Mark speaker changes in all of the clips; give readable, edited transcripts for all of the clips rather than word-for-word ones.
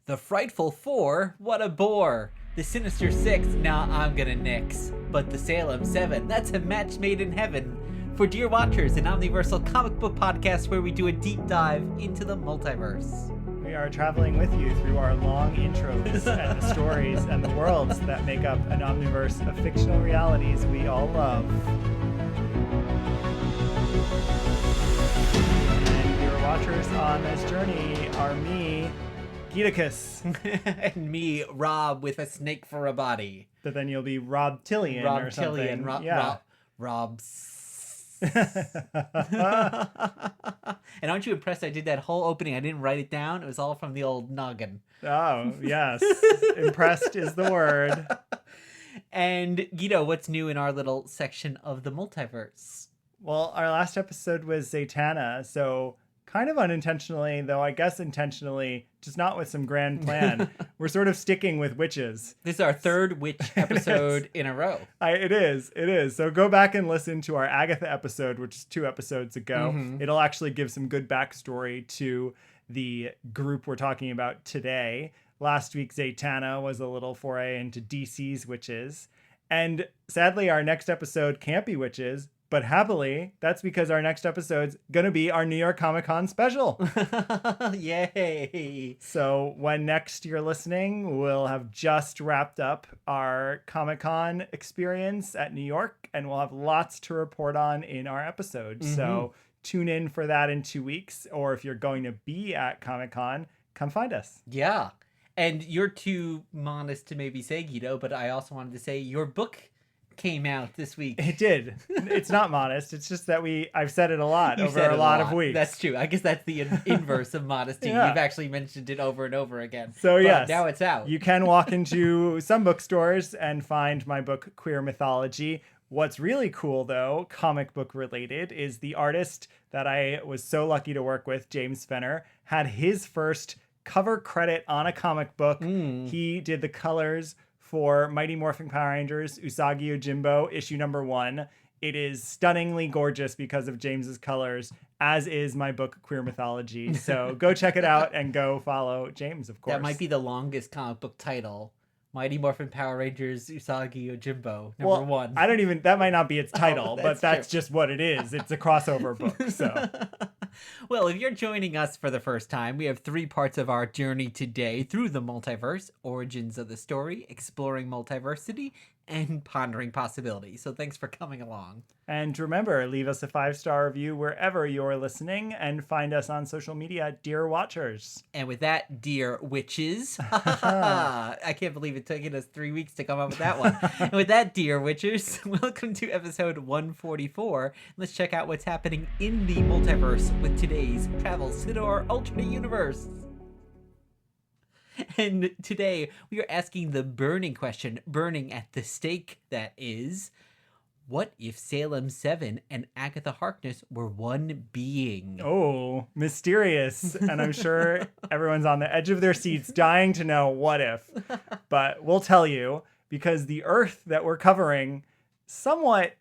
Speaker 1: The Frightful Four? What a bore. The Sinister Six? Nah, I'm gonna nix. But the Salem Seven? That's a match made in heaven. For Dear Watchers, an omniversal comic book podcast where we do a deep dive into the multiverse.
Speaker 2: We are traveling with you through our long intros and the stories and the worlds that make up an omniverse of fictional realities we all love. And your watchers on this journey are me, Giticus.
Speaker 1: And me, Rob, with a snake for a body.
Speaker 2: But then you'll be Rob Tillian or something.
Speaker 1: Rob's. And aren't you impressed I did that whole opening? I didn't write it down. It was all from the old noggin.
Speaker 2: Oh, yes. Impressed is the word.
Speaker 1: And, Guido, what's new in our little section of the multiverse?
Speaker 2: Well, our last episode was Zatanna, so kind of unintentionally, though I guess intentionally, just not with some grand plan, we're sort of sticking with witches.
Speaker 1: This is our third witch episode in a row.
Speaker 2: It is. So go back and listen to our Agatha episode, which is 2 episodes ago. Mm-hmm. It'll actually give some good backstory to the group we're talking about today. Last week, Zatanna was a little foray into DC's witches. And sadly, our next episode can't be witches. But happily, that's because our next episode's going to be our New York Comic Con special.
Speaker 1: Yay!
Speaker 2: So when next you're listening, we'll have just wrapped up our Comic Con experience at New York, and we'll have lots to report on in our episode. Mm-hmm. So tune in for that in 2 weeks, or if you're going to be at Comic Con, come find us.
Speaker 1: Yeah. And you're too modest to maybe say, Guido, but I also wanted to say your book came out this week.
Speaker 2: It did. It's not modest. It's just that I've said it a lot over a lot of weeks.
Speaker 1: That's true. I guess that's the inverse of modesty. Yeah. You've actually mentioned it over and over again.
Speaker 2: So yes,
Speaker 1: now it's out.
Speaker 2: You can walk into some bookstores and find my book, Queer Mythology. What's really cool, though, comic book related, is the artist that I was so lucky to work with, James Fenner, had his first cover credit on a comic book. He did the colors for Mighty Morphin Power Rangers Usagi Yojimbo issue number 1. It is stunningly gorgeous because of James's colors, as is my book Queer Mythology. So go check it out and go follow James, of course.
Speaker 1: That might be the longest comic book title. Mighty Morphin Power Rangers Usagi Yojimbo number 1.
Speaker 2: That might not be its title,
Speaker 1: but
Speaker 2: that's just what it is. It's a crossover book. So
Speaker 1: well, if you're joining us for the first time, we have 3 parts of our journey today through the multiverse: origins of the story, exploring multiversity, and pondering possibility. So thanks for coming along.
Speaker 2: And remember, leave us a 5-star review wherever you're listening, and find us on social media, Dear Watchers.
Speaker 1: And with that, dear witches, I can't believe it took us 3 weeks to come up with that one. And with that, dear witchers, welcome to episode 144. Let's check out what's happening in the multiverse with today's travels to our alternate universe. And today we are asking the burning question, burning at the stake, that is, what if Salem 7 and Agatha Harkness were one being?
Speaker 2: Oh, mysterious. And I'm sure everyone's on the edge of their seats dying to know what if. But we'll tell you, because the Earth that we're covering somewhat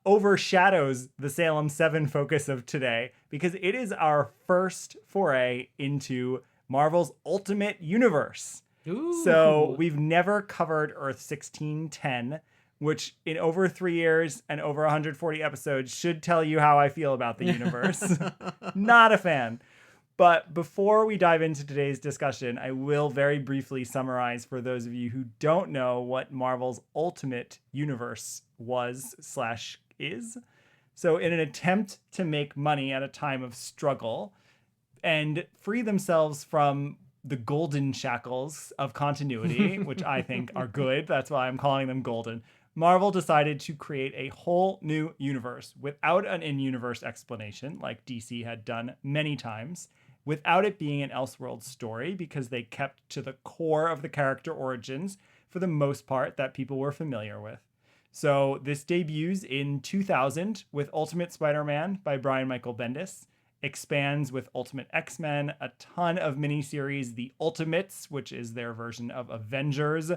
Speaker 2: overshadows the Salem 7 focus of today, because it is our first foray into Marvel's Ultimate Universe.
Speaker 1: Ooh.
Speaker 2: So we've never covered Earth 1610, which in over 3 years and over 140 episodes should tell you how I feel about the universe. Not a fan. But before we dive into today's discussion, I will very briefly summarize for those of you who don't know what Marvel's Ultimate Universe was/is. So in an attempt to make money at a time of struggle and free themselves from the golden shackles of continuity, which I think are good, that's why I'm calling them golden, Marvel decided to create a whole new universe without an in-universe explanation, like DC had done many times, without it being an Elseworld story, because they kept to the core of the character origins, for the most part, that people were familiar with. So this debuts in 2000 with Ultimate Spider-Man by Brian Michael Bendis, expands with Ultimate X-Men, a ton of miniseries, The Ultimates, which is their version of Avengers,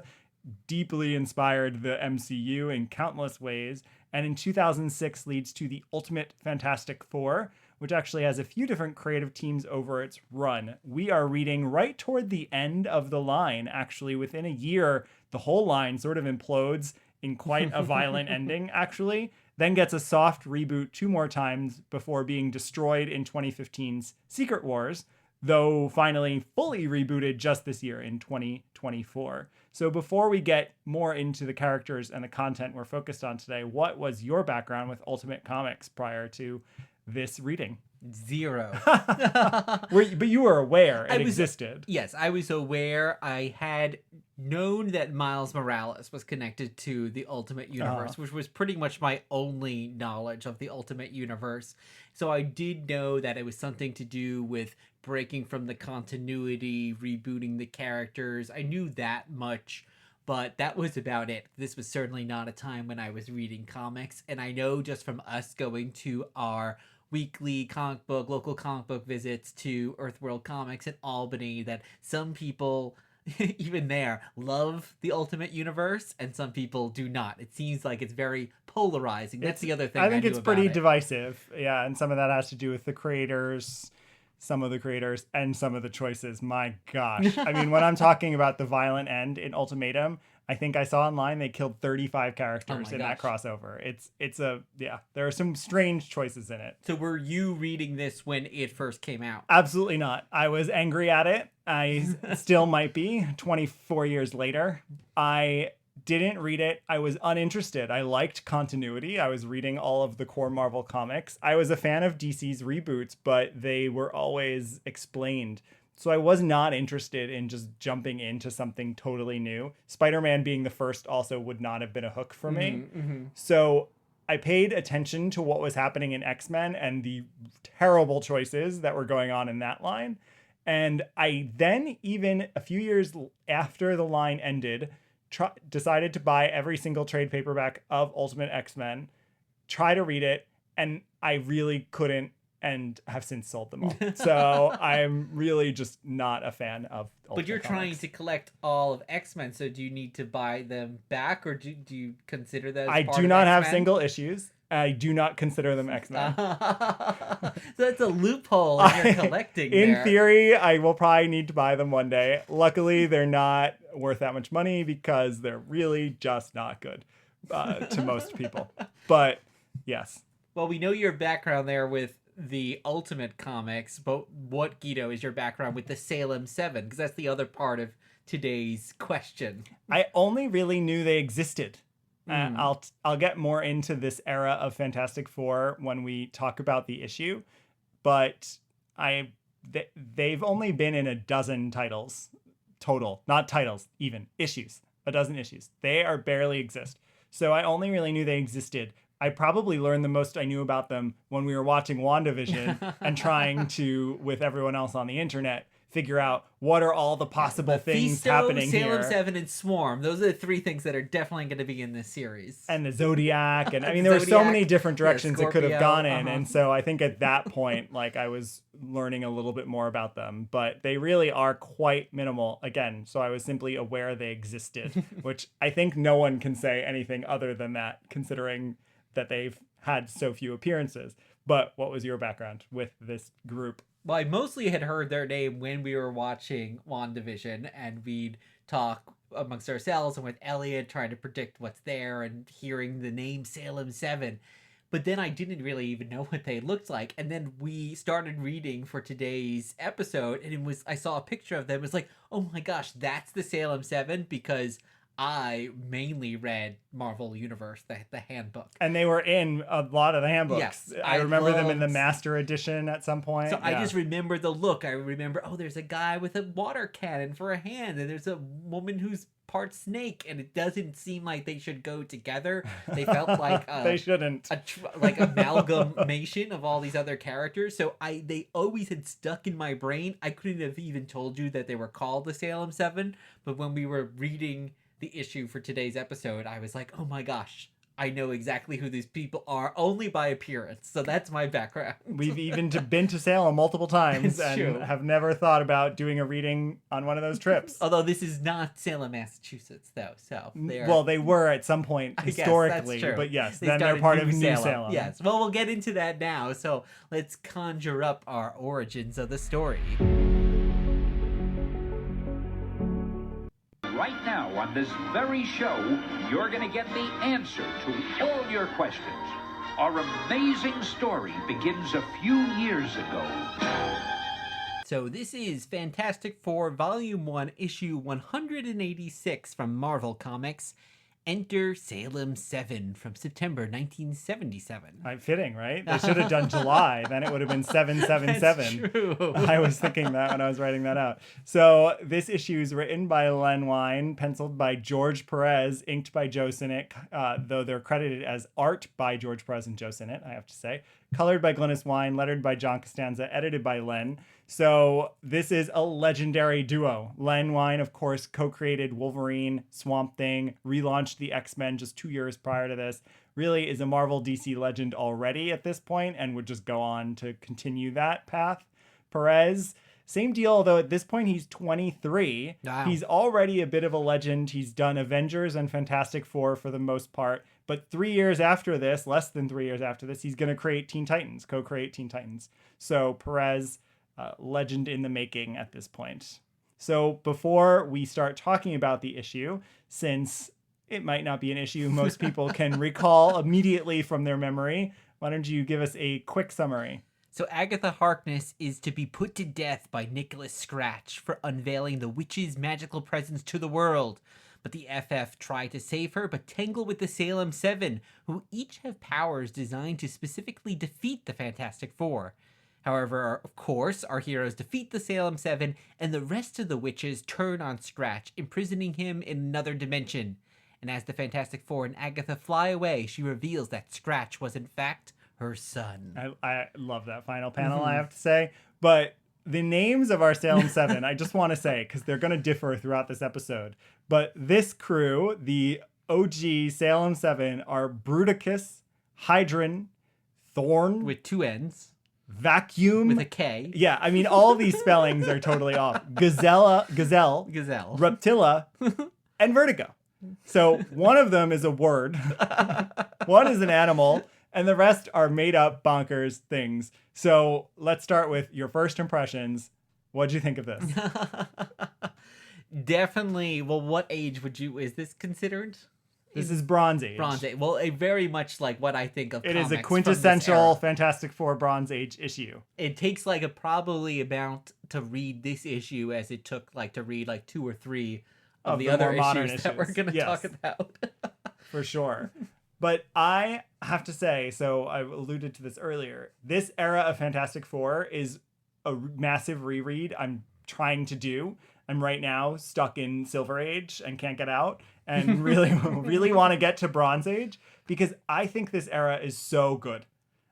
Speaker 2: deeply inspired the MCU in countless ways, and in 2006 leads to the Ultimate Fantastic Four, which actually has a few different creative teams over its run. We are reading right toward the end of the line. Actually, within a year, the whole line sort of implodes in quite a violent ending, actually, then gets a soft reboot 2 more times before being destroyed in 2015's Secret Wars, though finally fully rebooted just this year in 2024. So before we get more into the characters and the content we're focused on today, what was your background with Ultimate Comics prior to this reading?
Speaker 1: 0.
Speaker 2: But you were aware it existed.
Speaker 1: Yes, I was aware. I had known that Miles Morales was connected to the Ultimate Universe, which was pretty much my only knowledge of the Ultimate Universe. So I did know that it was something to do with breaking from the continuity, rebooting the characters. I knew that much, but that was about it. This was certainly not a time when I was reading comics, and I know just from us going to our weekly local comic book visits to Earthworld Comics in Albany that some people, even there, love the Ultimate Universe and some people do not. It seems like it's very polarizing. That's the other thing
Speaker 2: I think
Speaker 1: knew
Speaker 2: it's
Speaker 1: about
Speaker 2: pretty
Speaker 1: it.
Speaker 2: divisive. Yeah, and some of that has to do with the creators, some of the creators, and some of the choices. My gosh. I mean, when I'm talking about the violent end in Ultimatum, I think I saw online they killed 35 characters in that crossover. There are some strange choices in it.
Speaker 1: So were you reading this when it first came out?
Speaker 2: Absolutely not. I was angry at it. I still might be 24 years later. I didn't read it. I was uninterested. I liked continuity. I was reading all of the core Marvel comics. I was a fan of DC's reboots, but they were always explained. So I was not interested in just jumping into something totally new. Spider-Man being the first also would not have been a hook for me. So I paid attention to what was happening in X-Men and the terrible choices that were going on in that line. And I then, even a few years after the line ended, decided to buy every single trade paperback of Ultimate X-Men, try to read it, and I really couldn't, and have since sold them all. So I'm really just not a fan of Ultimate
Speaker 1: But you're trying
Speaker 2: Comics.
Speaker 1: to collect all of X-Men, so do you need to buy them back, or do you consider those
Speaker 2: I
Speaker 1: part
Speaker 2: do
Speaker 1: of
Speaker 2: not have
Speaker 1: X-Men?
Speaker 2: single issues. I do not consider them X-Men.
Speaker 1: So that's a loophole in your collecting
Speaker 2: In
Speaker 1: there.
Speaker 2: theory, I will probably need to buy them one day. Luckily, they're not worth that much money because they're really just not good to most people. But yes.
Speaker 1: Well, we know your background there with the Ultimate Comics, but what, Guido, is your background with the Salem Seven? Because that's the other part of today's question.
Speaker 2: I only really knew they existed. I'll get more into this era of Fantastic Four when we talk about the issue, but they've only been in a dozen titles total, not titles, even issues, a dozen issues. They are barely exist. So I only really knew they existed. I probably learned the most I knew about them when we were watching WandaVision and trying to, with everyone else on the internet, figure out what are all the possible things happening
Speaker 1: Salem
Speaker 2: here.
Speaker 1: 7, and Swarm. Those are the 3 things that are definitely going to be in this series.
Speaker 2: And the Zodiac. And I mean, there were so many different directions it could have gone in. And so I think at that point, like, I was learning a little bit more about them. But they really are quite minimal. Again, so I was simply aware they existed, which I think no one can say anything other than that, considering that they've had so few appearances. But what was your background with this group?
Speaker 1: Well, I mostly had heard their name when we were watching WandaVision, and we'd talk amongst ourselves and with Elliot, trying to predict what's there and hearing the name Salem 7. But then I didn't really even know what they looked like. And then we started reading for today's episode, and I saw a picture of them. It was like, oh my gosh, that's the Salem 7, because I mainly read Marvel Universe, the handbook.
Speaker 2: And they were in a lot of the handbooks.
Speaker 1: Yes,
Speaker 2: I remember them in the Master Edition at some point.
Speaker 1: So I just remember the look. I remember, there's a guy with a water cannon for a hand, and there's a woman who's part snake, and it doesn't seem like they should go together. They felt like
Speaker 2: they shouldn't.
Speaker 1: Like amalgamation of all these other characters. So they always had stuck in my brain. I couldn't have even told you that they were called the Salem 7, but when we were reading the issue for today's episode, I was like, oh my gosh, I know exactly who these people are only by appearance. So that's my background.
Speaker 2: We've even been to Salem multiple times
Speaker 1: It's
Speaker 2: and
Speaker 1: true.
Speaker 2: have never thought about doing a reading on one of those trips.
Speaker 1: Although this is not Salem, Massachusetts, though. So
Speaker 2: Well, they were at some point historically,
Speaker 1: that's true.
Speaker 2: but yes,
Speaker 1: They
Speaker 2: then they're
Speaker 1: started
Speaker 2: part of New Salem.
Speaker 1: Yes. Well, we'll get into that now. So let's conjure up our origins of the story.
Speaker 3: Right now on this very show, you're going to get the answer to all your questions. Our amazing story begins a few years ago.
Speaker 1: So this is Fantastic Four, Volume 1, Issue 186 from Marvel Comics. Enter Salem 7 from September 1977.
Speaker 2: Fitting, right? They should have done July. Then it would have been 777.
Speaker 1: That's true.
Speaker 2: I was thinking that when I was writing that out. So this issue is written by Len Wein, penciled by George Perez, inked by Joe Sinnott, though they're credited as art by George Perez and Joe Sinnott, I have to say. Colored by Glynis Wein, lettered by John Costanza, edited by Len. So this is a legendary duo. Len Wein, of course, co-created Wolverine, Swamp Thing, relaunched the X-Men just 2 years prior to this. Really is a Marvel DC legend already at this point and would just go on to continue that path. Perez, same deal, although at this point he's 23.
Speaker 1: Wow.
Speaker 2: He's already a bit of a legend. He's done Avengers and Fantastic Four for the most part. But 3 years after this, less than 3 years after this, he's going to create Teen Titans, co-create Teen Titans. So Perez, legend in the making at this point. So before we start talking about the issue, since it might not be an issue most people can recall immediately from their memory, why don't you give us a quick summary?
Speaker 1: So Agatha Harkness is to be put to death by Nicholas Scratch for unveiling the witch's magical presence to the world. But the FF try to save her, but tangle with the Salem Seven, who each have powers designed to specifically defeat the Fantastic Four. However, of course, our heroes defeat the Salem Seven, and the rest of the witches turn on Scratch, imprisoning him in another dimension. And as the Fantastic Four and Agatha fly away, she reveals that Scratch was in fact her son.
Speaker 2: I love that final panel, I have to say. But the names of our Salem Seven, I just want to say, because they're going to differ throughout this episode. But this crew, the OG Salem Seven, are Bruticus, Hydron, Thorn,
Speaker 1: With two N's.
Speaker 2: Vacuum.
Speaker 1: With a K.
Speaker 2: Yeah, I mean, all these spellings are totally off. Gazelle,
Speaker 1: Gazelle.
Speaker 2: Reptilla, and Vertigo. So one of them is a word, one is an animal, and the rest are made up bonkers things. So let's start with your first impressions. What'd you think of this?
Speaker 1: Definitely. Well, what age is this considered?
Speaker 2: This is Bronze Age.
Speaker 1: Bronze Age. Well, very much like what I think of
Speaker 2: It
Speaker 1: comics
Speaker 2: is a
Speaker 1: from this
Speaker 2: quintessential
Speaker 1: era.
Speaker 2: Fantastic Four Bronze Age issue.
Speaker 1: It takes like probably about to read this issue as it took like to read like 2 or 3 of the other
Speaker 2: more modern
Speaker 1: issues that we're going to
Speaker 2: Yes,
Speaker 1: talk about.
Speaker 2: for sure. But I have to say, so I alluded to this earlier, this era of Fantastic Four is a massive reread I'm trying to do. I'm right now stuck in Silver Age and can't get out, and really want to get to Bronze Age because I think this era is so good.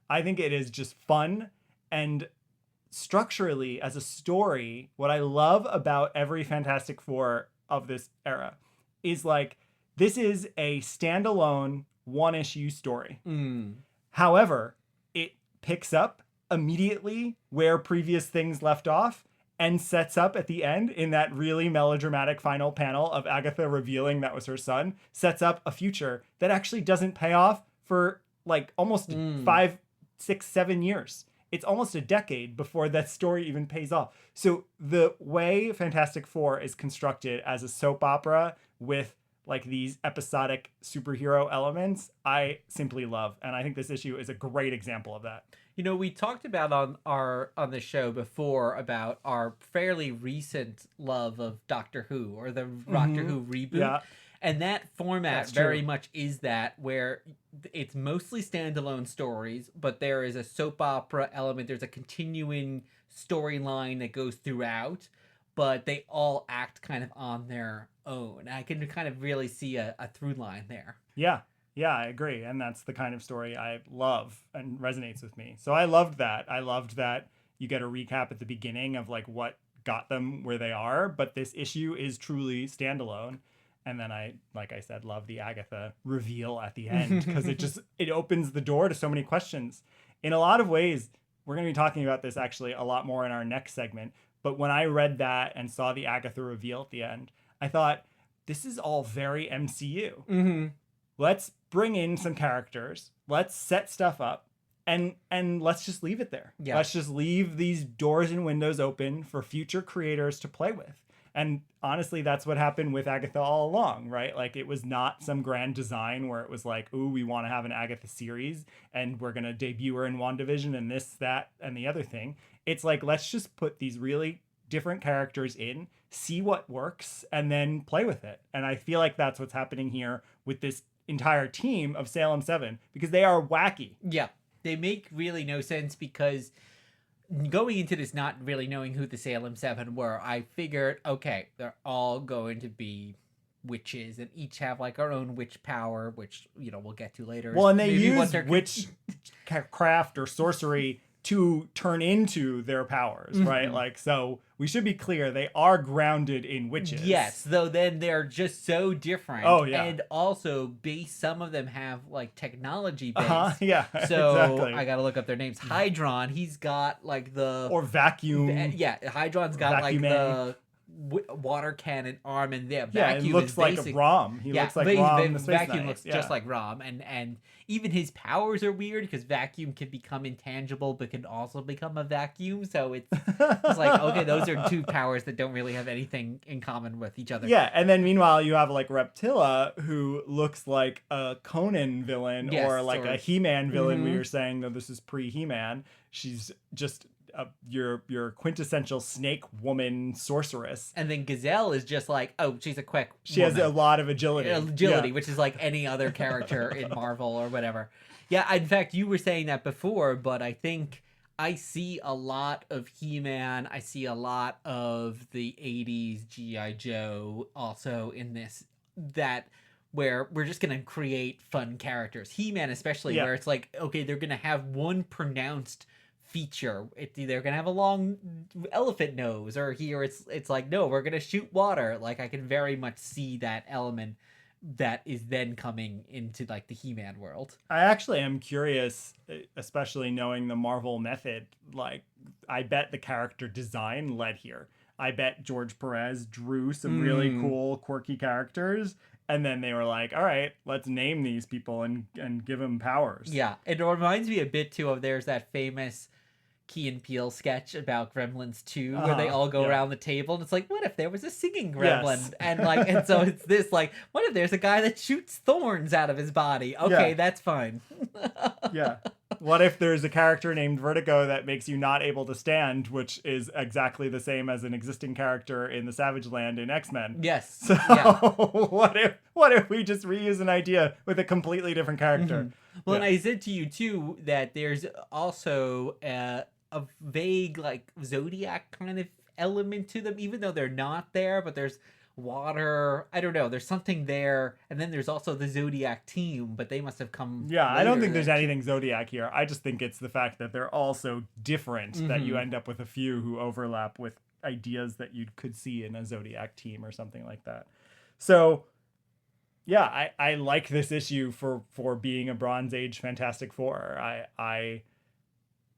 Speaker 2: I think it is just fun, and structurally as a story, what I love about every Fantastic Four of this era is like, this is a standalone one-issue story. However, it picks up immediately where previous things left off and sets up at the end in that really melodramatic final panel of Agatha revealing that was her son, sets up a future that actually doesn't pay off for like almost 5, 6, 7 years. It's almost a decade before that story even pays off. So the way Fantastic Four is constructed as a soap opera with like these episodic superhero elements, I simply love. And I think this issue is a great example of that.
Speaker 1: You know, we talked about on the show before about our fairly recent love of Doctor Who or the Doctor Who reboot.
Speaker 2: Yeah.
Speaker 1: And that format
Speaker 2: That's true.
Speaker 1: very much is that, where it's mostly standalone stories, but there is a soap opera element. There's a continuing storyline that goes throughout, but they all act kind of on their own. I can kind of really see a through line there.
Speaker 2: Yeah. Yeah, I agree. And that's the kind of story I love and resonates with me. So I loved that. I loved that you get a recap at the beginning of like what got them where they are. But this issue is truly standalone. And then like I said, love the Agatha reveal at the end because it opens the door to so many questions. In a lot of ways, we're going to be talking about this actually a lot more in our next segment. But when I read that and saw the Agatha reveal at the end, I thought, this is all very MCU.
Speaker 1: Mm-hmm.
Speaker 2: Let's bring in some characters. Let's set stuff up. And let's just leave it there.
Speaker 1: Yeah.
Speaker 2: Let's just leave these doors and windows open for future creators to play with. And honestly, that's what happened with Agatha All Along, right? Like, it was not some grand design where it was like, ooh, we want to have an Agatha series and we're going to debut her in WandaVision and this, that, and the other thing. It's like, let's just put these really different characters in, see what works, and then play with it. And I feel like that's what's happening here with this entire team of Salem 7 because they are wacky.
Speaker 1: Yeah. They make really no sense because going into this not really knowing who the Salem Seven were, I figured, okay, they're all going to be witches and each have like our own witch power, which, you know, we'll get to later.
Speaker 2: Well, and they use witchcraft or sorcery to turn into their powers, right? Like, so we should be clear, they are grounded in witches.
Speaker 1: Yes, though then they're just so different.
Speaker 2: Oh, yeah.
Speaker 1: And also, some of them have, like, technology base.
Speaker 2: Yeah,
Speaker 1: so
Speaker 2: exactly.
Speaker 1: I gotta look up their names. Hydron, he's got, like, the...
Speaker 2: Or vacuum.
Speaker 1: Hydron's got, like, the water cannon arm, and vacuum
Speaker 2: it looks
Speaker 1: is
Speaker 2: like
Speaker 1: basic...
Speaker 2: Rom. He looks like Rom, the Space
Speaker 1: Vacuum
Speaker 2: Knight.
Speaker 1: looks just like Rom, and even his powers are weird because vacuum can become intangible but can also become a vacuum, so it's like, okay, those are two powers that don't really have anything in common with each other.
Speaker 2: Yeah, and then meanwhile you have like Reptilla, who looks like a Conan villain, or like a He-Man villain. We were saying, though this is pre-He-Man. She's just your quintessential snake woman sorceress.
Speaker 1: And then Gazelle is just like, oh, she's a quick
Speaker 2: She
Speaker 1: woman.
Speaker 2: has a lot of agility.
Speaker 1: Which is like any other character in Marvel or whatever. Yeah, in fact, you were saying that before, but I think I see a lot of He-Man. I see a lot of the 80s G.I. Joe also in this, that where we're just going to create fun characters. He-Man especially, where it's like, okay, they're going to have one pronounced feature. They're gonna have a long elephant nose, or here it's like, no, we're gonna shoot water. Like, I can very much see that element that is then coming into like the He-Man world.
Speaker 2: I actually am curious, especially knowing the Marvel method. Like, I bet the character design led here. I bet George Perez drew some really cool, quirky characters, and then they were like, all right, let's name these people and give them powers.
Speaker 1: Yeah, it reminds me a bit too of, there's that famous Key and Peele sketch about Gremlins 2 where they all go around the table, and it's like, what if there was a singing gremlin?
Speaker 2: Yes.
Speaker 1: and so it's this, like, what if there's a guy that shoots thorns out of his body? Okay, that's fine.
Speaker 2: Yeah. What if there's a character named Vertigo that makes you not able to stand, which is exactly the same as an existing character in the Savage Land in X-Men?
Speaker 1: Yes.
Speaker 2: So what if we just reuse an idea with a completely different character?
Speaker 1: Well, and I said to you too that there's also a vague like Zodiac kind of element to them, even though they're not there, but there's water. I don't know. There's something there. And then there's also the Zodiac team, but they must have come.
Speaker 2: Yeah, I don't think there's anything Zodiac here. I just think it's the fact that they're all so different that you end up with a few who overlap with ideas that you could see in a Zodiac team or something like that. So yeah, I like this issue for being a Bronze Age Fantastic Four.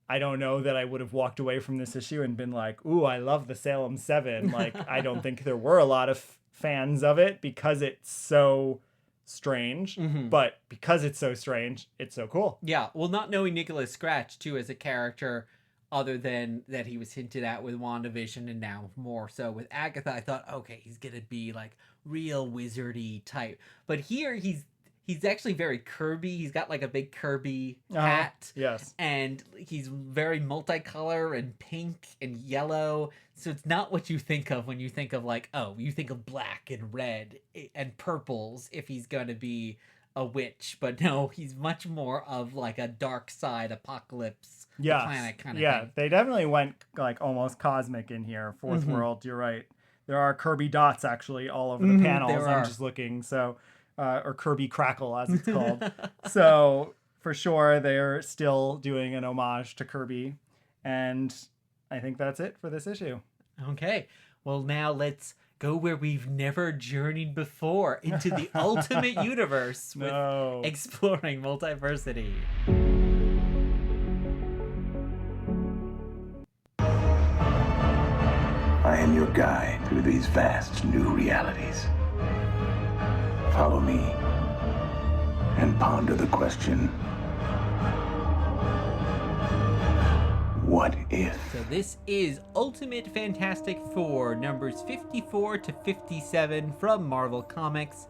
Speaker 2: I don't know that I would have walked away from this issue and been like, ooh, I love the Salem 7. Like, I don't think there were a lot of fans of it because it's so strange. But because it's so strange, it's so cool.
Speaker 1: Yeah, well, not knowing Nicholas Scratch, too, as a character, other than that he was hinted at with WandaVision and now more so with Agatha, I thought, okay, he's going to be, like, real wizardy type. But here, he's actually very Kirby. He's got like a big Kirby hat.
Speaker 2: Yes.
Speaker 1: And he's very multicolor and pink and yellow. So it's not what you think of when you think of like, oh, you think of black and red and purples if he's going to be a witch. But no, he's much more of like a dark side apocalypse planet kind of thing.
Speaker 2: Yeah, they definitely went like almost cosmic in here. Fourth world, you're right. There are Kirby dots actually all over the panels. I'm just looking. So... or Kirby Crackle, as it's called. So, for sure, they're still doing an homage to Kirby. And I think that's it for this issue.
Speaker 1: Okay. Well, now let's go where we've never journeyed before, into the ultimate universe with exploring multiversity.
Speaker 4: I am your guide through these vast new realities. Follow me and ponder the question, what if?
Speaker 1: So this is Ultimate Fantastic Four, numbers 54 to 57 from Marvel Comics,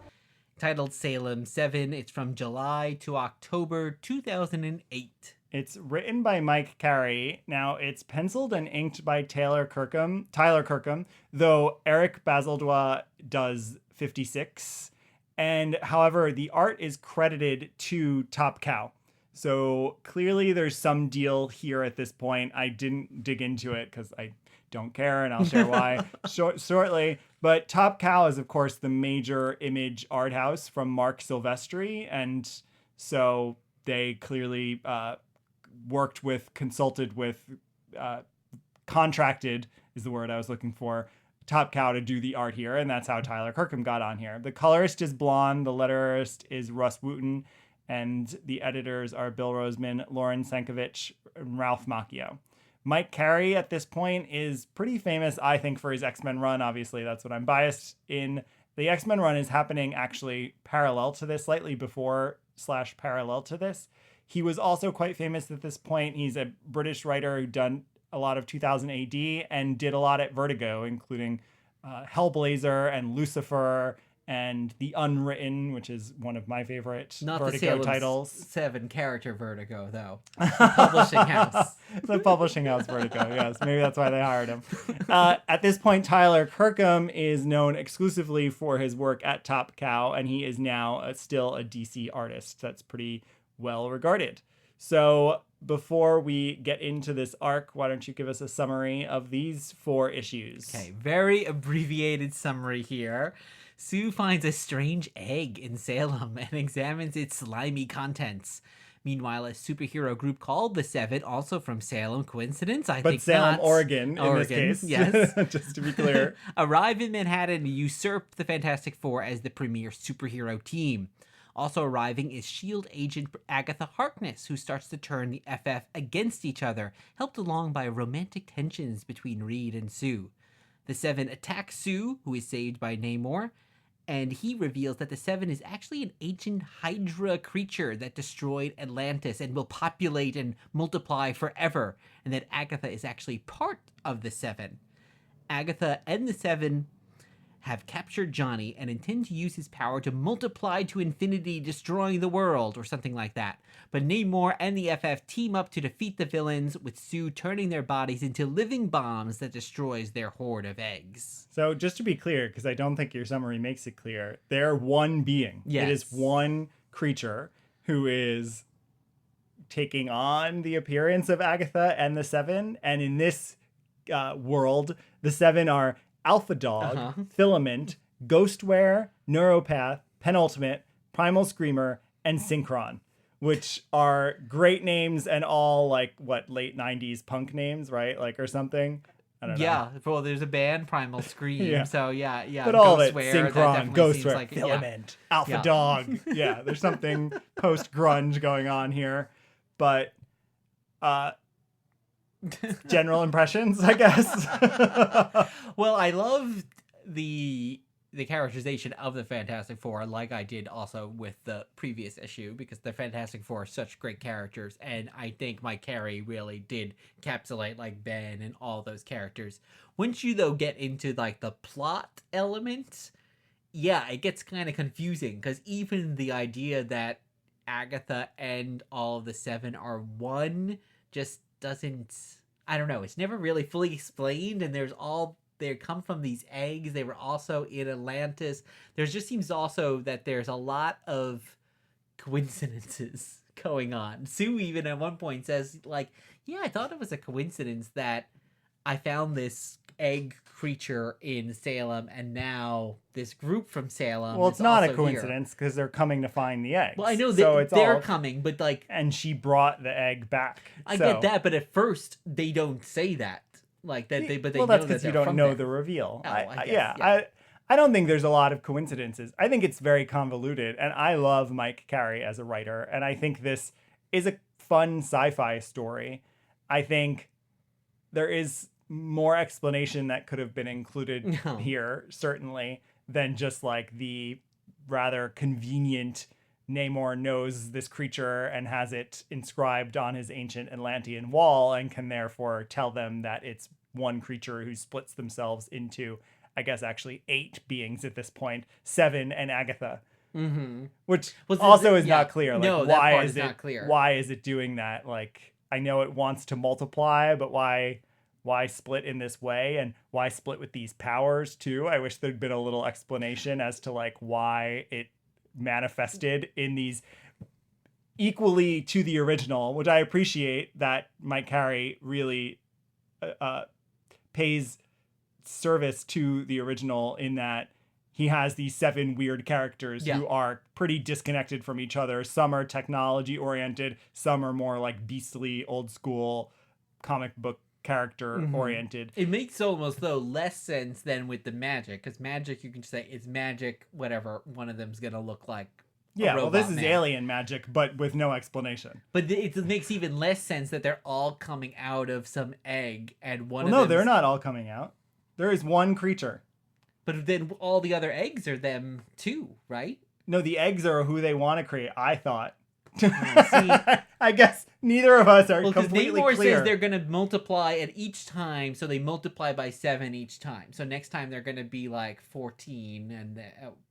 Speaker 1: titled Salem 7. It's from July to October 2008.
Speaker 2: It's written by Mike Carey. Now, it's penciled and inked by Tyler Kirkham, though Eric Bazaldua does 56. And however, the art is credited to Top Cow. So clearly there's some deal here at this point. I didn't dig into it because I don't care, and I'll share why shortly. But Top Cow is, of course, the major Image art house from Mark Silvestri. And so they clearly contracted is the word I was looking for, Top Cow to do the art here, and that's how Tyler Kirkham got on here. The colorist is Blonde, the letterist is Russ Wooten, and the editors are Bill Roseman, Lauren Sankovic, and Ralph Macchio. Mike Carey at this point is pretty famous, I think, for his X-Men run. Obviously, that's what I'm biased in. The X-Men run is happening actually parallel to this, slightly before / parallel to this. He was also quite famous at this point. He's a British writer who done a lot of 2000 AD and did a lot at Vertigo, including Hellblazer and Lucifer and The Unwritten, which is one of my favorite Vertigo titles.
Speaker 1: 7 character Vertigo, though. The publishing house.
Speaker 2: The publishing house Vertigo, yes. Maybe that's why they hired him. At this point, Tyler Kirkham is known exclusively for his work at Top Cow, and he is now still a DC artist that's pretty well regarded. So before we get into this arc, why don't you give us a summary of these 4 issues?
Speaker 1: Okay, very abbreviated summary here. Sue finds a strange egg in Salem and examines its slimy contents. Meanwhile, a superhero group called the Seven, also from Salem, coincidence? I think not.
Speaker 2: But Salem, Oregon, in this case.
Speaker 1: Yes.
Speaker 2: Just to be clear.
Speaker 1: Arrive in Manhattan and usurp the Fantastic Four as the premier superhero team. Also arriving is S.H.I.E.L.D. agent Agatha Harkness, who starts to turn the FF against each other, helped along by romantic tensions between Reed and Sue. The Seven attack Sue, who is saved by Namor, and he reveals that the Seven is actually an ancient Hydra creature that destroyed Atlantis and will populate and multiply forever, and that Agatha is actually part of the Seven. Agatha and the Seven have captured Johnny and intend to use his power to multiply to infinity, destroying the world, or something like that. But Namor and the FF team up to defeat the villains, with Sue turning their bodies into living bombs that destroys their horde of eggs.
Speaker 2: So just to be clear, because I don't think your summary makes it clear, they're one being.
Speaker 1: Yes.
Speaker 2: It is one creature who is taking on the appearance of Agatha and the Seven. And in this world, the Seven are Alpha Dog, Filament, Ghostware, Neuropath, Penultimate, Primal Screamer, and Synchron, which are great names and all like late 90s punk names, right? Like, or something. I don't know.
Speaker 1: Yeah, well, there's a band, Primal Scream,
Speaker 2: Yeah.
Speaker 1: So yeah.
Speaker 2: But all of it,
Speaker 1: Ghostware,
Speaker 2: Synchron, Ghostware,
Speaker 1: like,
Speaker 2: Filament, Alpha Dog. Yeah, there's something post-grunge going on here. But general impressions, I guess.
Speaker 1: Well, I love the characterization of the Fantastic Four, like I did also with the previous issue, because the Fantastic Four are such great characters, and I think Mike Carey really did encapsulate like Ben and all those characters. Once you though get into like the plot element, yeah, it gets kind of confusing, because even the idea that Agatha and all of the Seven are one just doesn't, I don't know, it's never really fully explained, and they come from these eggs. They were also in Atlantis. There just seems also that there's a lot of coincidences going on. Sue even at one point says, like, yeah, I thought it was a coincidence that I found this egg creature in Salem, and now this group from Salem.
Speaker 2: Well, it's not a coincidence because they're coming to find the eggs.
Speaker 1: Well, I know they're coming, but like,
Speaker 2: and she brought the egg back.
Speaker 1: I get that, but at first they don't say that. Like that, but they
Speaker 2: well, that's
Speaker 1: know
Speaker 2: because
Speaker 1: that
Speaker 2: you don't know the reveal.
Speaker 1: Oh, I guess,
Speaker 2: I don't think there's a lot of coincidences. I think it's very convoluted, and I love Mike Carey as a writer, and I think this is a fun sci-fi story. I think there is more explanation that could have been included here, certainly, than just like the rather convenient Namor knows this creature and has it inscribed on his ancient Atlantean wall and can therefore tell them that it's one creature who splits themselves into, I guess, actually 8 beings at this point, 7 and Agatha. Which also is not clear. Like,
Speaker 1: no, that part is not clear.
Speaker 2: Why is it doing that? Like, I know it wants to multiply, but why split in this way, and why split with these powers too? I wish there'd been a little explanation as to like why it manifested in these equally to the original, which I appreciate that Mike Carey really pays service to the original in that he has these 7 weird characters who are pretty disconnected from each other. Some are technology oriented, some are more like beastly old school comic book character oriented.
Speaker 1: It makes almost though less sense than with the magic, because magic you can just say it's magic, whatever. One of them's gonna look like
Speaker 2: well, this is alien magic, but with no explanation.
Speaker 1: But it makes even less sense that they're all coming out of some egg, and one of
Speaker 2: them. No, they're not all coming out. There is one creature.
Speaker 1: But then all the other eggs are them too, right?
Speaker 2: No, the eggs are who they want to create, I thought.
Speaker 1: See,
Speaker 2: I guess neither of us are completely
Speaker 1: Namor
Speaker 2: clear.
Speaker 1: says they're going to multiply at each time, so they multiply by 7 each time. So next time they're going to be like 14,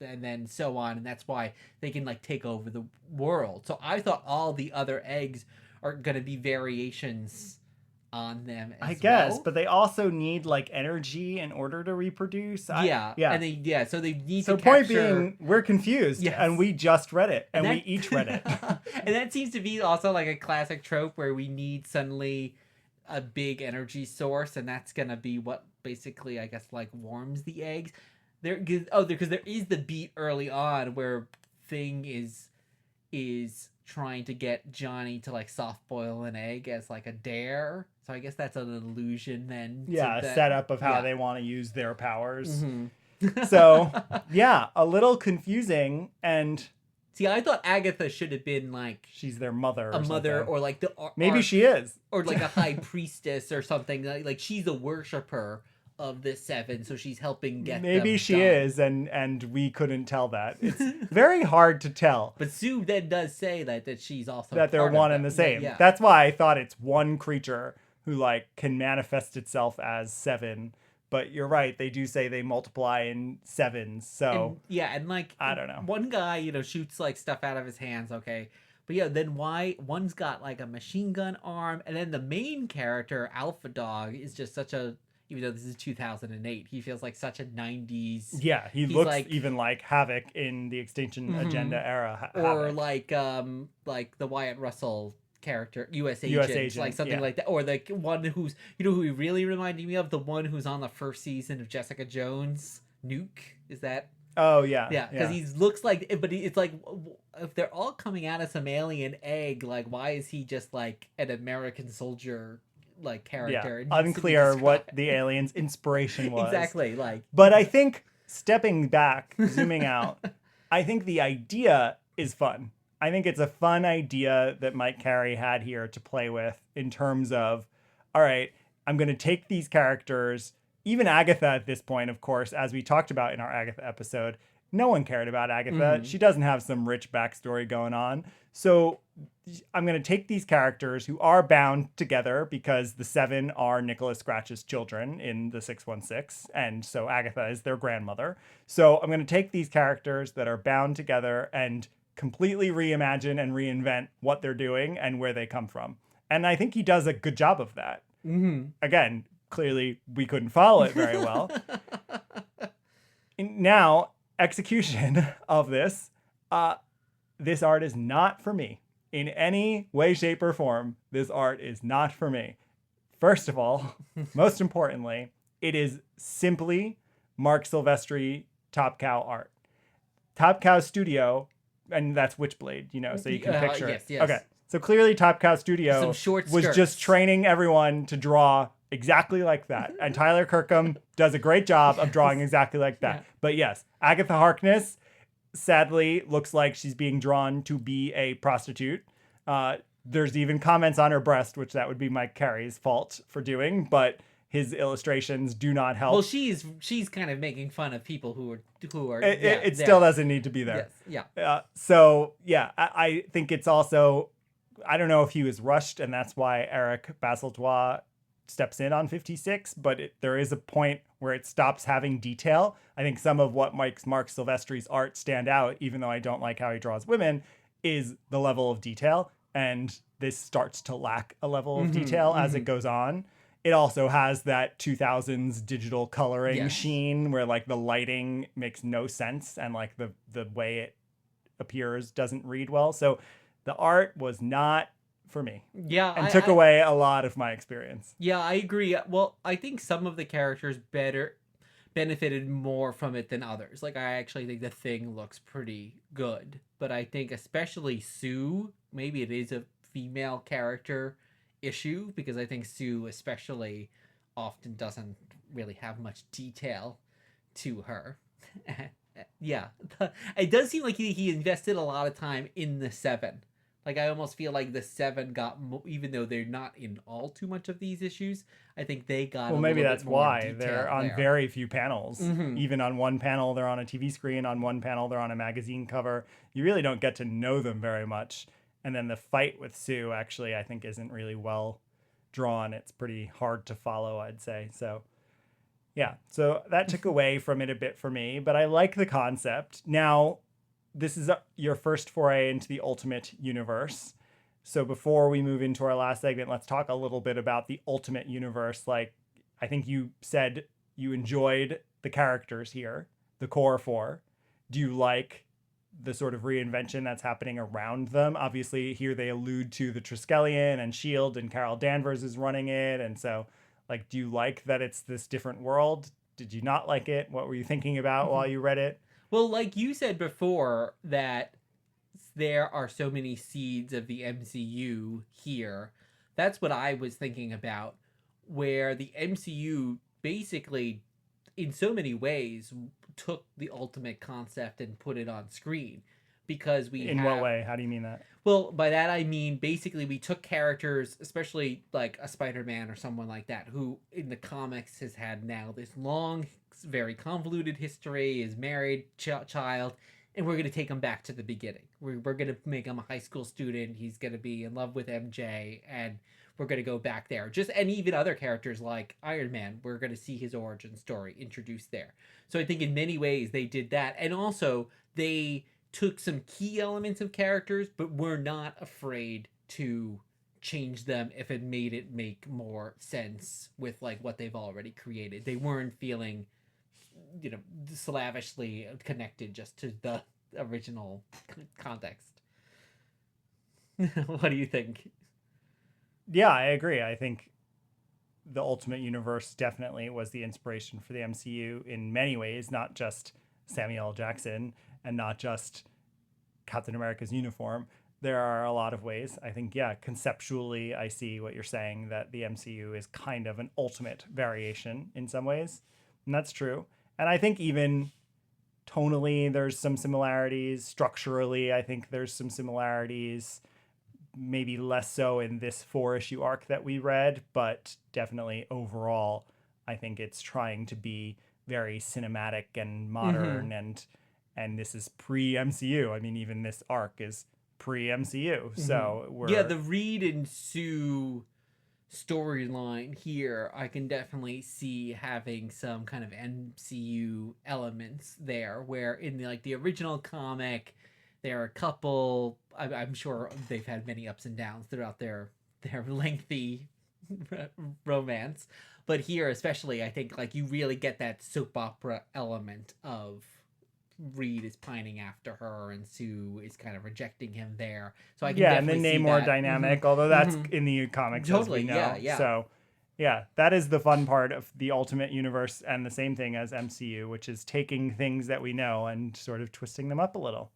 Speaker 1: and then so on, and that's why they can like take over the world. So I thought all the other eggs are going to be variations on them as
Speaker 2: I guess,
Speaker 1: well.
Speaker 2: but they also need like energy in order to reproduce.
Speaker 1: So they need
Speaker 2: so
Speaker 1: to
Speaker 2: point
Speaker 1: capture...
Speaker 2: being, we're confused, and we just read it, and we each read it.
Speaker 1: And that seems to be also like a classic trope where we need suddenly a big energy source, and that's gonna be what basically, I guess, like warms the eggs. Because there is the beat early on where Thing is trying to get Johnny to like soft boil an egg as like a dare. So I guess that's an illusion then.
Speaker 2: Yeah, a setup of how they want to use their powers. So, yeah, a little confusing. And
Speaker 1: see, I thought Agatha should have been like
Speaker 2: she's their mother,
Speaker 1: or like
Speaker 2: maybe she is,
Speaker 1: or like a high priestess or something. Like she's a worshiper of the 7, so she's helping get
Speaker 2: maybe
Speaker 1: them
Speaker 2: she
Speaker 1: done.
Speaker 2: is, and we couldn't tell that. It's very hard to tell.
Speaker 1: But Sue then does say that she's also
Speaker 2: that they're one and the same.
Speaker 1: Yeah.
Speaker 2: That's why I thought it's one creature who like can manifest itself as 7. But you're right, they do say they multiply in 7s. So
Speaker 1: and like
Speaker 2: I don't know.
Speaker 1: One guy, shoots like stuff out of his hands, okay. But yeah, then why one's got like a machine gun arm, and then the main character, Alpha Dog, is just such a, even though this is 2008, he feels like such a 90s.
Speaker 2: Yeah, he looks like, even like Havoc in the Extinction Agenda era.
Speaker 1: Or like the Wyatt Russell character, US Agent, like something like that. Or like one who's, who he really reminded me of? The one who's on the first season of Jessica Jones, Nuke. Is that?
Speaker 2: Oh, yeah.
Speaker 1: Yeah, because he looks like, but it's like, if they're all coming out of some alien egg, like, why is he just like an American soldier like character?
Speaker 2: Yeah, unclear what the alien's inspiration was.
Speaker 1: Exactly, like.
Speaker 2: But I think stepping back, zooming out, I think the idea is fun. I think it's a fun idea that Mike Carey had here to play with in terms of, all right, I'm going to take these characters, even Agatha at this point, of course, as we talked about in our Agatha episode, no one cared about Agatha. She doesn't have some rich backstory going on. So I'm going to take these characters who are bound together because the 7 are Nicholas Scratch's children in the 616. And so Agatha is their grandmother. So I'm going to take these characters that are bound together and completely reimagine and reinvent what they're doing and where they come from. And I think he does a good job of that. Again, clearly we couldn't follow it very well. Now, execution of this, this art is not for me. In any way, shape, or form, this art is not for me. First of all, most importantly, it is simply Mark Silvestri Top Cow art. Top Cow Studio, and that's Witchblade, so you can picture it.
Speaker 1: Yes.
Speaker 2: Okay, so clearly Top Cow Studio was just training everyone to draw exactly like that. And Tyler Kirkham does a great job of drawing exactly like that.
Speaker 1: Yeah.
Speaker 2: But yes, Agatha Harkness sadly looks like she's being drawn to be a prostitute. There's even comments on her breast, which that would be Mike Carey's fault for doing, but his illustrations do not help.
Speaker 1: Well, she's kind of making fun of people who are.
Speaker 2: It still doesn't need to be there.
Speaker 1: Yes, yeah.
Speaker 2: So yeah, I think it's also, I don't know if he was rushed and that's why Eric Baseltois steps in on 56, but there is a point where it stops having detail. I think some of what Mark Silvestri's art stand out, even though I don't like how he draws women, is the level of detail. And this starts to lack a level of detail as it goes on. It also has that 2000s digital coloring sheen where like the lighting makes no sense and like the way it appears doesn't read well. So the art was not for me.
Speaker 1: Yeah.
Speaker 2: And took away a lot of my experience.
Speaker 1: Yeah, I agree. Well, I think some of the characters benefited more from it than others. Like, I actually think the Thing looks pretty good. But I think especially Sue, maybe it is a female character issue, because I think Sue especially often doesn't really have much detail to her. Yeah. It does seem like he invested a lot of time in the Seven. Like, I almost feel like the Seven got, even though they're not in all too much of these issues, I think they got
Speaker 2: well, maybe that's why they're on
Speaker 1: there.
Speaker 2: very few panels. Even on one panel, they're on a TV screen. On one panel, they're on a magazine cover. You really don't get to know them very much. And then the fight with Sue, actually, I think isn't really well drawn. It's pretty hard to follow, I'd say. So, yeah. So that took away from it a bit for me. But I like the concept. Now, this is your first foray into the Ultimate Universe. So before we move into our last segment, let's talk a little bit about the Ultimate Universe. Like, I think you said you enjoyed the characters here, the core four. Do you like the sort of reinvention that's happening around them? Obviously, here they allude to the Triskelion and S.H.I.E.L.D. and Carol Danvers is running it. And so, like, do you like that it's this different world? Did you not like it? What were you thinking about while you read it?
Speaker 1: Well, like you said before, that there are so many seeds of the MCU here. That's what I was thinking about, where the MCU basically, in so many ways, took the Ultimate concept and put it on screen. Because
Speaker 2: In what way? How do you mean that?
Speaker 1: Well, by that I mean, basically, we took characters, especially like a Spider-Man or someone like that, who in the comics has had now this long, very convoluted history, is married, child, and we're going to take him back to the beginning. We're going to make him a high school student. He's going to be in love with MJ, and we're going to go back there. And even other characters like Iron Man, we're going to see his origin story introduced there. So I think in many ways they did that. And also they took some key elements of characters, but were not afraid to change them if it made it make more sense with like what they've already created. They weren't feeling, slavishly connected just to the original context. What do you think?
Speaker 2: Yeah, I agree. I think the Ultimate Universe definitely was the inspiration for the MCU in many ways, not just Samuel L. Jackson and not just Captain America's uniform. There are a lot of ways. I think, yeah, conceptually, I see what you're saying, that the MCU is kind of an ultimate variation in some ways. And that's true. And I think even tonally, there's some similarities. Structurally, I think there's some similarities. Maybe less so in this 4-issue arc that we read, but definitely overall, I think it's trying to be very cinematic and modern, and this is pre-MCU. I mean, even this arc is pre-MCU. So
Speaker 1: the Reed and Sue storyline here, I can definitely see having some kind of MCU elements there, where in the original comic, there are a couple, I'm sure they've had many ups and downs throughout their lengthy romance. But here especially, I think you really get that soap opera element of Reed is pining after her and Sue is kind of rejecting him there. So I can definitely see
Speaker 2: and then Namor
Speaker 1: that.
Speaker 2: dynamic, although that's in the comics
Speaker 1: Totally,
Speaker 2: as we know.
Speaker 1: yeah.
Speaker 2: So yeah, that is the fun part of the Ultimate Universe, and the same thing as MCU, which is taking things that we know and sort of twisting them up a little.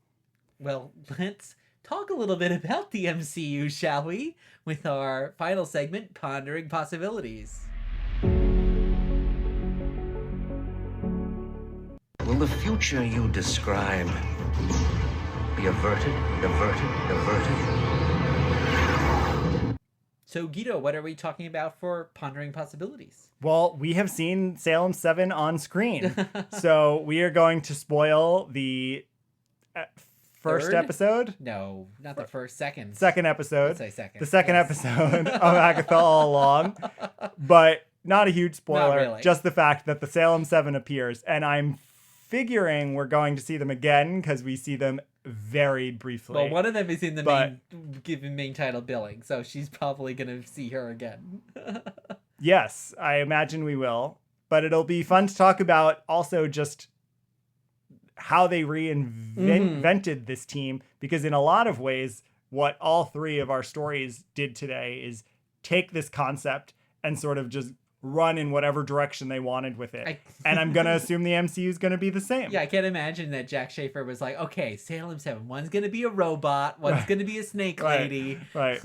Speaker 1: Well, let's talk a little bit about the MCU, shall we? With our final segment, Pondering Possibilities.
Speaker 5: the future you describe be averted, averted, averted?
Speaker 1: So, Guido, what are we talking about for Pondering Possibilities?
Speaker 2: Well, we have seen Salem 7 on screen. So we are going to spoil the first
Speaker 1: Third?
Speaker 2: episode.
Speaker 1: No, not the first, second.
Speaker 2: Second episode.
Speaker 1: Let's say second.
Speaker 2: The second
Speaker 1: Yes.
Speaker 2: episode of Agatha All Along. But not a huge spoiler.
Speaker 1: Not really.
Speaker 2: Just the fact that the Salem 7 appears. And I'm figuring we're going to see them again because we see them very briefly.
Speaker 1: Well, one of them is in the
Speaker 2: But-
Speaker 1: main title billing, so she's probably going to see her again.
Speaker 2: Yes, I imagine we will. But it'll be fun to talk about also just how they reinvented this team, because in a lot of ways, what all three of our stories did today is take this concept and sort of just run in whatever direction they wanted with it. And I'm going to assume the MCU is going to be the same.
Speaker 1: Yeah, I can't imagine that Jack Schaefer was like, okay, Salem 7, one's going to be a robot, one's going to be a snake lady.
Speaker 2: Right.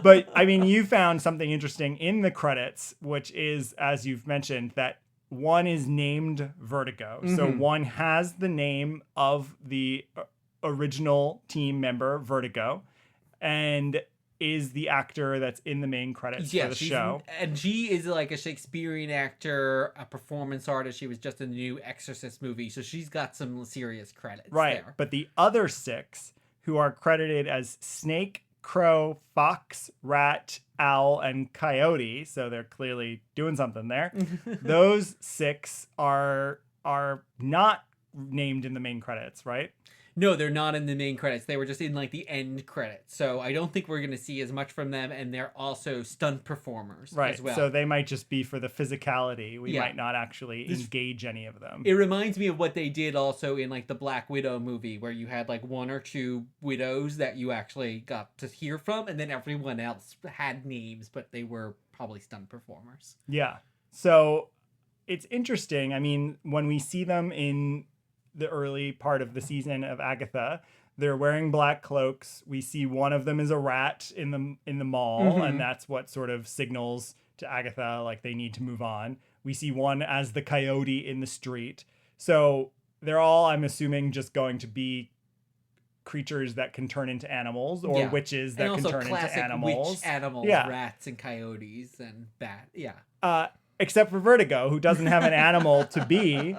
Speaker 2: But, I mean, you found something interesting in the credits, which is, as you've mentioned, that one is named Vertigo. So one has the name of the original team member, Vertigo, and is the actor that's in the main credits for the show.
Speaker 1: And she is like a Shakespearean actor, a performance artist. She was just in the new Exorcist movie, so she's got some serious credits there.
Speaker 2: But the other six who are credited as Snake, Crow, Fox, Rat, Owl, and Coyote, so they're clearly doing something there. Those six are not named in the main credits, right?
Speaker 1: No, they're not in the main credits. They were just in like the end credits. So I don't think we're going to see as much from them. And they're also stunt performers as well.
Speaker 2: So they might just be for the physicality. We might not actually engage any of them.
Speaker 1: It reminds me of what they did also in like the Black Widow movie, where you had like one or two widows that you actually got to hear from. And then everyone else had names, but they were probably stunt performers.
Speaker 2: Yeah. So it's interesting. I mean, when we see them in the early part of the season of Agatha, they're wearing black cloaks. We see one of them is a rat in the mall, and that's what sort of signals to Agatha like they need to move on. We see one as the coyote in the street. So they're all, I'm assuming, just going to be creatures that can turn into animals, or witches that can turn into animals.
Speaker 1: Witch animals, rats and coyotes and bat. Yeah.
Speaker 2: Except for Vertigo, who doesn't have an animal to be.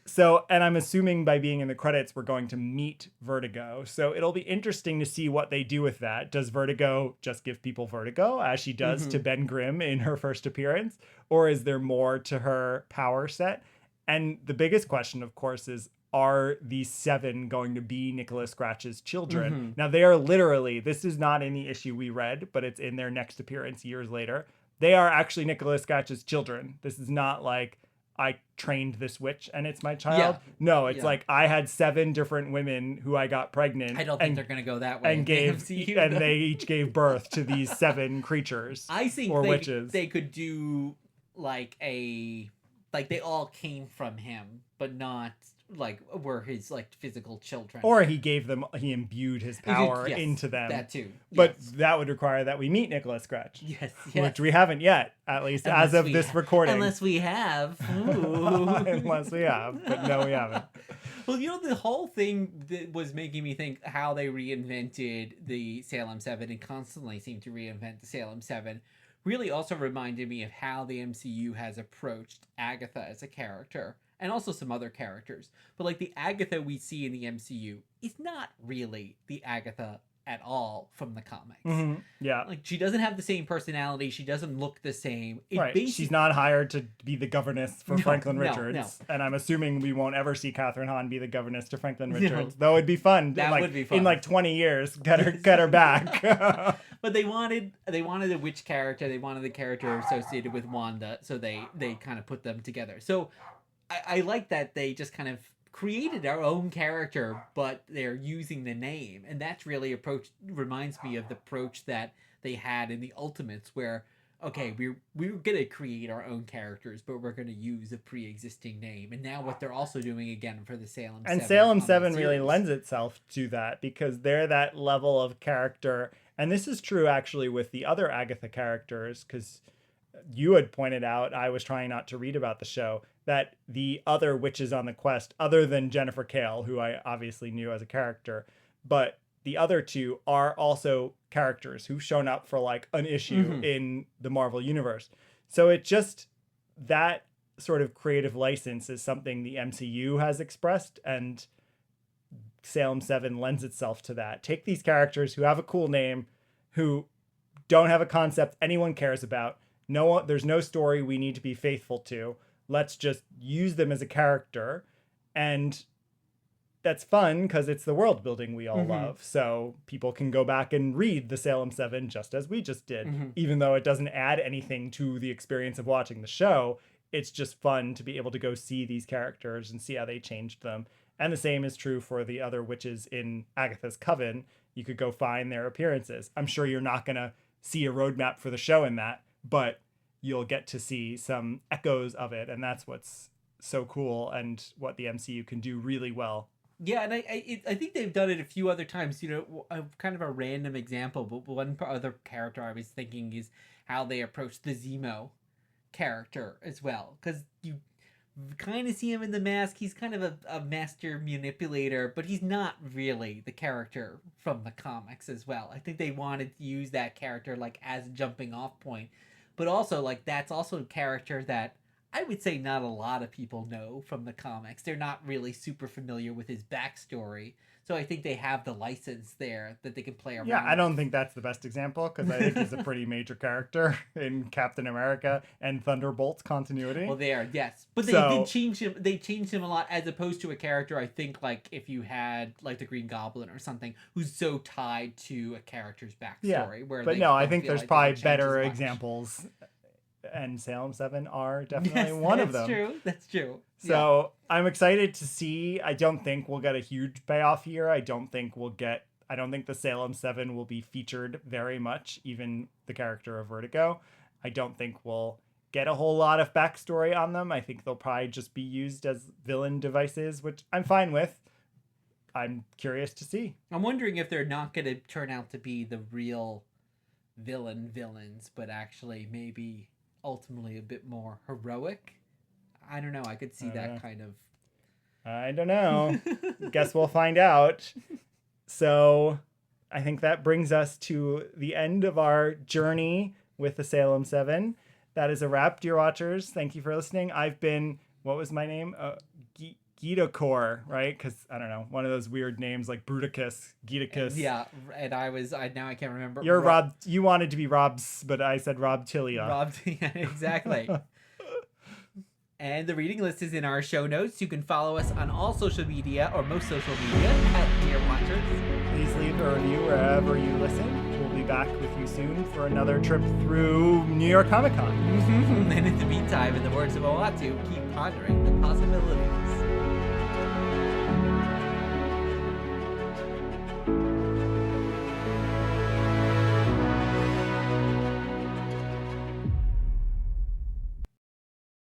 Speaker 2: So, and I'm assuming by being in the credits, we're going to meet Vertigo. So it'll be interesting to see what they do with that. Does Vertigo just give people vertigo, as she does to Ben Grimm in her first appearance? Or is there more to her power set? And the biggest question, of course, is, are these seven going to be Nicholas Scratch's children? Now, they are literally, this is not in the issue we read, but it's in their next appearance years later. They are actually Nicholas Scratch's children. This is not like, I trained this witch and it's my child.
Speaker 1: Yeah.
Speaker 2: No, it's like I had 7 different women who I got pregnant.
Speaker 1: I don't think they're going to go that way.
Speaker 2: And they each gave birth to these 7 creatures.
Speaker 1: I think
Speaker 2: witches.
Speaker 1: They could do like they all came from him, but not like were his like physical children.
Speaker 2: Or he imbued his power into them.
Speaker 1: That too.
Speaker 2: But that would require that we meet Nicholas Scratch.
Speaker 1: Yes.
Speaker 2: Which we haven't yet, at least as of this recording.
Speaker 1: Unless we have.
Speaker 2: Unless we have. But no, we haven't.
Speaker 1: Well, the whole thing that was making me think how they reinvented the Salem 7 and constantly seem to reinvent the Salem 7 really also reminded me of how the MCU has approached Agatha as a character. And also some other characters. But like the Agatha we see in the MCU is not really the Agatha at all from the comics.
Speaker 2: Yeah.
Speaker 1: Like she doesn't have the same personality. She doesn't look the same.
Speaker 2: She's not hired to be like governess for Franklin Richards. No. And I'm assuming we won't ever see Catherine Hahn be the governess to Franklin Richards. Though it'd be fun.
Speaker 1: That would be fun.
Speaker 2: In like 20 years, get her back.
Speaker 1: But they wanted a witch character. They wanted the character associated with Wanda. So they kind of put them together. So I like that they just kind of created our own character, but they're using the name. And that's really reminds me of the approach that they had in the Ultimates, where, okay, we're going to create our own characters, but we're going to use a pre-existing name. And now what they're also doing again for the Salem 7.
Speaker 2: And Salem 7 really lends itself to that, because they're that level of character. And this is true actually with the other Agatha characters, because you had pointed out, I was trying not to read about the show, that the other witches on the quest, other than Jennifer Kale, who I obviously knew as a character, but the other two are also characters who've shown up for like an issue in the Marvel universe. So it just, that sort of creative license is something the MCU has expressed, and Salem 7 lends itself to that. Take these characters who have a cool name, who don't have a concept anyone cares about. There's no story we need to be faithful to. Let's just use them as a character. And that's fun because it's the world building we all love. So people can go back and read the Salem 7 just as we just did. Even though it doesn't add anything to the experience of watching the show, it's just fun to be able to go see these characters and see how they changed them. And the same is true for the other witches in Agatha's Coven. You could go find their appearances. I'm sure you're not going to see a roadmap for the show in that, but you'll get to see some echoes of it. And that's what's so cool and what the MCU can do really well.
Speaker 1: Yeah, and I think they've done it a few other times. You know, kind of a random example, but one other character I was thinking is how they approach the Zemo character as well. Because you kind of see him in the mask. He's kind of a master manipulator, but he's not really the character from the comics as well. I think they wanted to use that character like as a jumping off point. But also, like, that's also a character that I would say not a lot of people know from the comics. They're not really super familiar with his backstory. So I think they have the license there that they can play around.
Speaker 2: Yeah, I don't think that's the best example because I think he's a pretty major character in Captain America and Thunderbolt's continuity.
Speaker 1: Well, they are, yes. But they did change him. They changed him a lot as opposed to a character, I think, like if you had like the Green Goblin or something who's so tied to a character's backstory.
Speaker 2: Yeah,
Speaker 1: where
Speaker 2: but
Speaker 1: they
Speaker 2: no, I
Speaker 1: don't
Speaker 2: think
Speaker 1: feel
Speaker 2: there's
Speaker 1: like
Speaker 2: probably
Speaker 1: they
Speaker 2: better
Speaker 1: change as much.
Speaker 2: examples. And Salem 7 are definitely one of them.
Speaker 1: That's true.
Speaker 2: So I'm excited to see. I don't think we'll get a huge payoff here. I don't think the Salem 7 will be featured very much, even the character of Vertigo. I don't think we'll get a whole lot of backstory on them. I think they'll probably just be used as villain devices, which I'm fine with. I'm curious to see.
Speaker 1: I'm wondering if they're not going to turn out to be the real villains, but actually maybe ultimately a bit more heroic. I don't know. I could see that kind of.
Speaker 2: I don't know. Guess we'll find out. So I think that brings us to the end of our journey with the Salem 7. That is a wrap, dear watchers. Thank you for listening. I've been, what was my name? Gitacor, right? Because, I don't know, one of those weird names like Bruticus, Giticus.
Speaker 1: Yeah, and now I can't remember.
Speaker 2: You're Rob, you wanted to be Rob's, but I said Rob Tilia.
Speaker 1: Rob, yeah, exactly. And the reading list is in our show notes. You can follow us on all social media, or most social media, at Dear Watchers.
Speaker 2: Please leave a review wherever you listen. We'll be back with you soon for another trip through New York Comic Con.
Speaker 1: And in the meantime, in the words of Owatu, keep pondering the possibility.